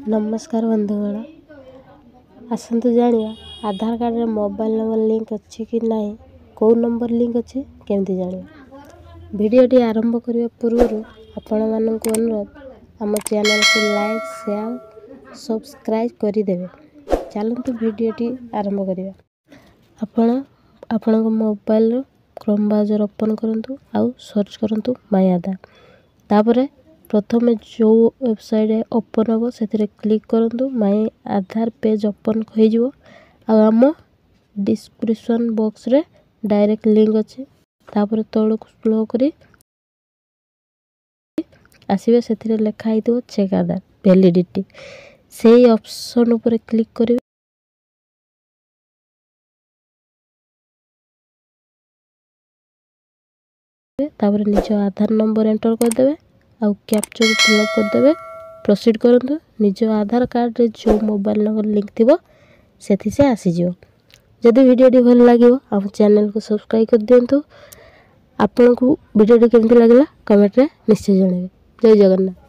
नमस्कार बंधुगण, आसतु जानिया आधार कार्ड रे मोबाइल नंबर लिंक अच्छी कि नहीं, कौ नंबर लिंक अच्छे केमती जानिया। वीडियोटी आरंभ करने पूर्व आपण मानक अनुरोध आम चैनल को लाइक शेयर सब्सक्राइब करदेवे। चलतु वीडियोटी आरंभ करवा। आपण मोबाइल क्रोम ब्राउजर ओपन करंतु आउ सर्च करंतु माय आधार। तापरे प्रथम जो वेबसाइट ओपन हम से क्लिक करंतु माय आधार पेज ओपन हो आम डिस्क्रिप्शन बॉक्स रे डायरेक्ट लिंक अच्छे। तापर तलक स्लो करी आसीबे से लिखाई चेक आधार वैलिडिटी से ऑप्शन ऊपर क्लिक करेंगे। तापर निज आधार नंबर एंटर करदेवे आउ कैप्चा फिलअप करदेवे। प्रोसीड करंतु। निज आधार कार्ड रे जो मोबाइल नंबर लिंक थिबो सेथि से आसीजियो। जदि वीडियोटी भल लागिवो हम चैनल को सब्सक्राइब कर दियंतु। आपन को वीडियोटी केमती लागला कमेंट रे निश्चय जणाइबे। जय जगन्नाथ।